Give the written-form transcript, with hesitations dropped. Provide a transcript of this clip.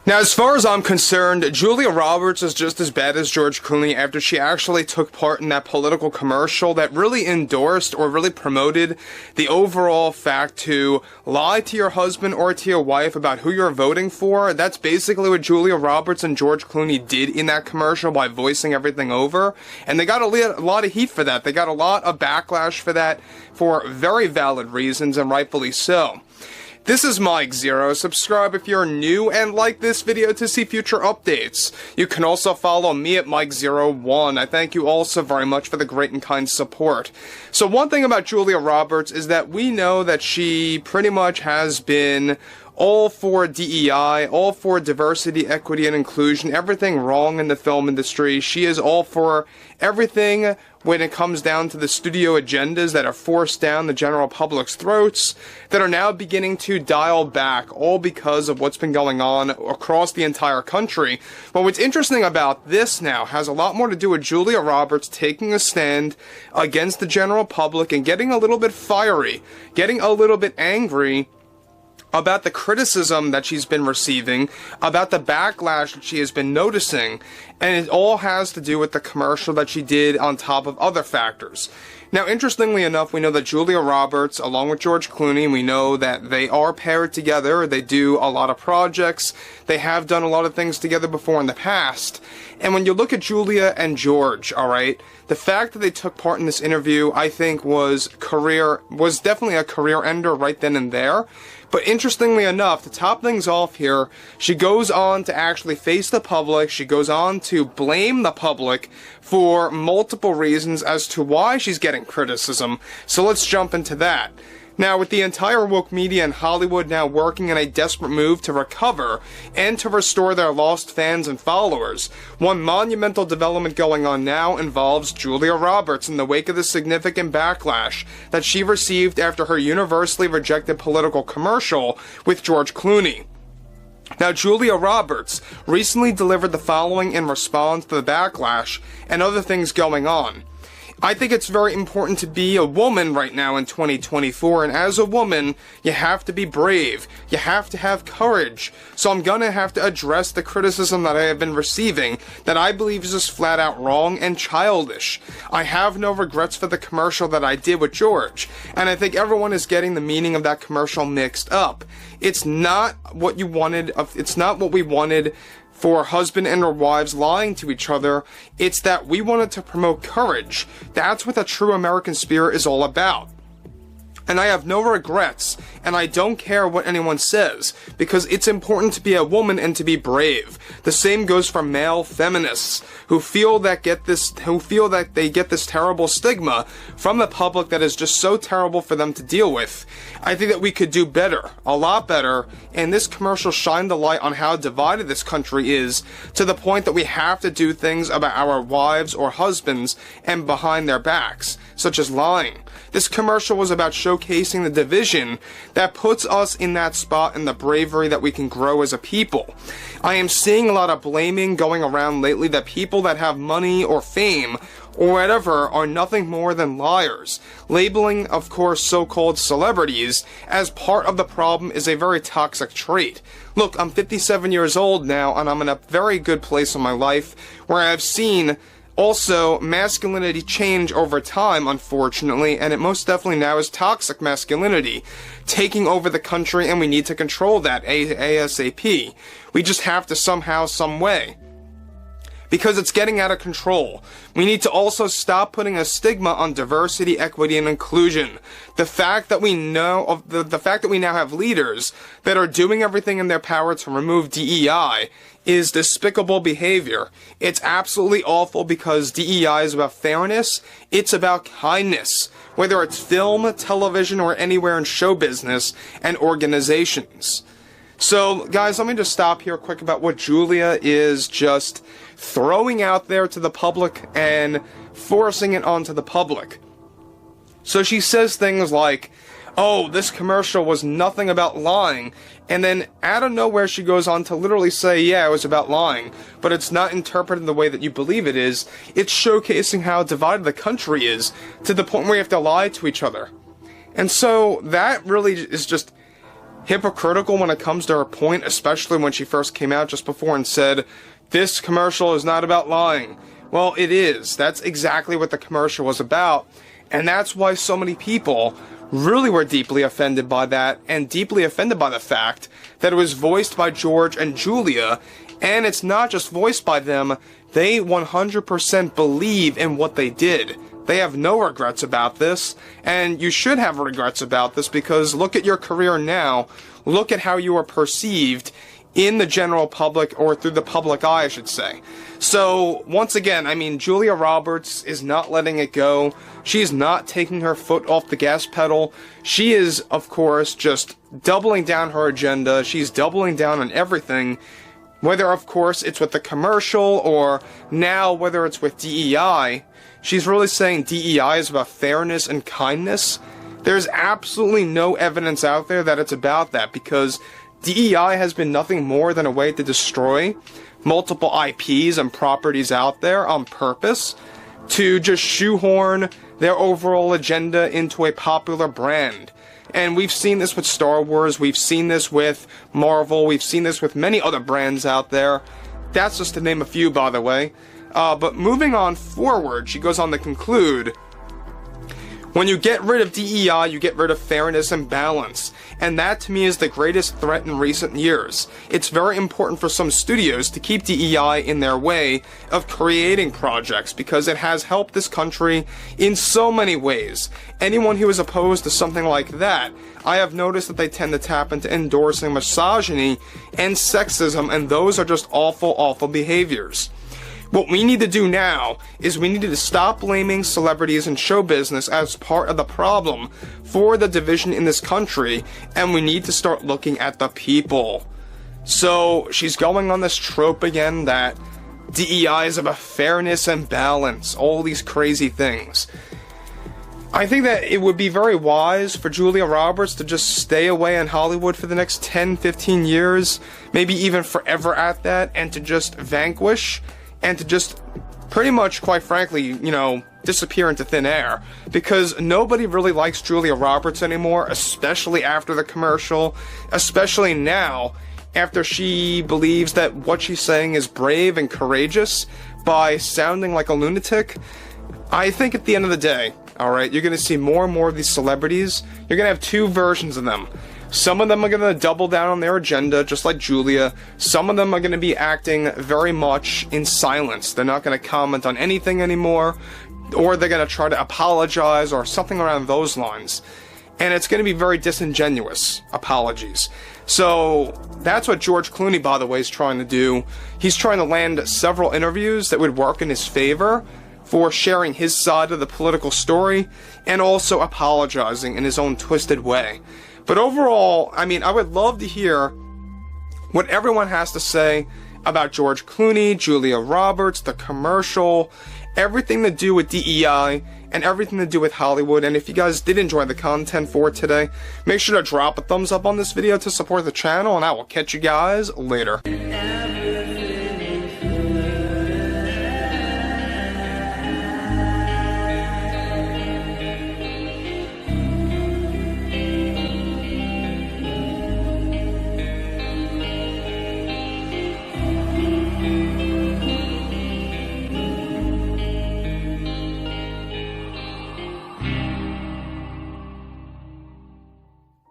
Now, as far as I'm concerned, Julia Roberts is just as bad as George Clooney after she actually took part in that political commercial that really endorsed or really promoted the overall fact to lie to your husband or to your wife about who you're voting for. That's basically what Julia Roberts and George Clooney did in that commercial by voicing everything over. And they got a lot of heat for that. They got a lot of backlash for that for very valid reasons, and rightfully so. This is Mike Zero. Subscribe if you're new and like this video to see future updates. You can also follow me at Mike01. I thank you all so very much for the great and kind support. So one thing about Julia Roberts is that we know that she pretty much has been all for DEI, all for diversity, equity, and inclusion, everything wrong in the film industry. She is all for everything when it comes down to the studio agendas that are forced down the general public's throats, that are now beginning to dial back, all because of what's been going on across the entire country. But what's interesting about this now has a lot more to do with Julia Roberts taking a stand against the general public and getting a little bit fiery, getting a little bit angry about the criticism that she's been receiving, about the backlash that she has been noticing, and it all has to do with the commercial that she did on top of other factors. Now, interestingly enough, we know that Julia Roberts, along with George Clooney, we know that they are paired together, they do a lot of projects, they have done a lot of things together before in the past, and when you look at Julia and George, alright, the fact that they took part in this interview, I think was definitely a career ender right then and there. But interestingly enough, to top things off here, she goes on to actually face the public, she goes on to blame the public for multiple reasons as to why she's getting criticism. So let's jump into that. Now, with the entire woke media in Hollywood now working in a desperate move to recover and to restore their lost fans and followers, one monumental development going on now involves Julia Roberts in the wake of the significant backlash that she received after her universally rejected political commercial with George Clooney. Now, Julia Roberts recently delivered the following in response to the backlash and other things going on. I think it's very important to be a woman right now in 2024, and as a woman, you have to be brave. You have to have courage. So I'm gonna have to address the criticism that I have been receiving that I believe is just flat out wrong and childish. I have no regrets for the commercial that I did with George, and I think everyone is getting the meaning of that commercial mixed up. It's not what you wanted, it's not what we wanted for husband and their wives lying to each other. It's that we wanted to promote courage. That's what the true American spirit is all about. And I have no regrets, and I don't care what anyone says, because it's important to be a woman and to be brave. The same goes for male feminists who feel that they get this terrible stigma from the public that is just so terrible for them to deal with. I think that we could do better, a lot better, and this commercial shined the light on how divided this country is, to the point that we have to do things about our wives or husbands and behind their backs, such as lying. This commercial was about showcasing the division that puts us in that spot and the bravery that we can grow as a people. I am seeing a lot of blaming going around lately that people that have money or fame or whatever are nothing more than liars. Labeling, of course, so-called celebrities as part of the problem is a very toxic trait. Look, I'm 57 years old now, and I'm in a very good place in my life where I've seen also masculinity change over time, unfortunately, and it most definitely now is toxic masculinity taking over the country, and we need to control that ASAP. We just have to somehow, some way, because it's getting out of control. We need to also stop putting a stigma on diversity, equity, and inclusion. The fact that we know the fact that we now have leaders that are doing everything in their power to remove DEI is despicable behavior. It's absolutely awful, because DEI is about fairness, it's about kindness, whether it's film, television, or anywhere in show business and organizations. So, guys, let me just stop here quick about what Julia is just throwing out there to the public and forcing it onto the public. So she says things like, oh, this commercial was nothing about lying, and then out of nowhere she goes on to literally say, yeah, it was about lying, but it's not interpreted the way that you believe it is. It's showcasing how divided the country is, to the point where you have to lie to each other. And so that really is just hypocritical when it comes to her point, especially when she first came out just before and said, "This commercial is not about lying." Well, it is. That's exactly what the commercial was about, and that's why so many people really were deeply offended by that, and deeply offended by the fact that it was voiced by George and Julia, and it's not just voiced by them, they 100% believe in what they did. They have no regrets about this, and you should have regrets about this because look at your career now, look at how you are perceived in the general public, or through the public eye, I should say. So, once again, I mean, Julia Roberts is not letting it go. She's not taking her foot off the gas pedal. She is, of course, just doubling down her agenda. She's doubling down on everything. Whether, of course, it's with the commercial, or now whether it's with DEI. She's really saying DEI is about fairness and kindness. There's absolutely no evidence out there that it's about that, because DEI has been nothing more than a way to destroy multiple IPs and properties out there on purpose to just shoehorn their overall agenda into a popular brand. And we've seen this with Star Wars, we've seen this with Marvel, we've seen this with many other brands out there. That's just to name a few, by the way. But moving on forward, she goes on to conclude, when you get rid of DEI, you get rid of fairness and balance. And that, to me, is the greatest threat in recent years. It's very important for some studios to keep DEI in their way of creating projects, because it has helped this country in so many ways. Anyone who is opposed to something like that, I have noticed that they tend to tap into endorsing misogyny and sexism, and those are just awful, awful behaviors. What we need to do now is we need to stop blaming celebrities and show business as part of the problem for the division in this country, and we need to start looking at the people. So she's going on this trope again that DEI is about fairness and balance, all these crazy things. I think that it would be very wise for Julia Roberts to just stay away in Hollywood for the next 10, 15 years, maybe even forever at that, and to just vanquish and to just pretty much, quite frankly, you know, disappear into thin air. Because nobody really likes Julia Roberts anymore, especially after the commercial, especially now, after she believes that what she's saying is brave and courageous by sounding like a lunatic. I think at the end of the day, alright, you're going to see more and more of these celebrities. You're going to have two versions of them. Some of them are going to double down on their agenda, just like Julia. Some of them are going to be acting very much in silence. They're not going to comment on anything anymore, or they're going to try to apologize, or something around those lines. And it's going to be very disingenuous apologies. So, that's what George Clooney, by the way, is trying to do. He's trying to land several interviews that would work in his favor for sharing his side of the political story, and also apologizing in his own twisted way. But overall, I mean, I would love to hear what everyone has to say about George Clooney, Julia Roberts, the commercial, everything to do with DEI, and everything to do with Hollywood. And if you guys did enjoy the content for today, make sure to drop a thumbs up on this video to support the channel, and I will catch you guys later.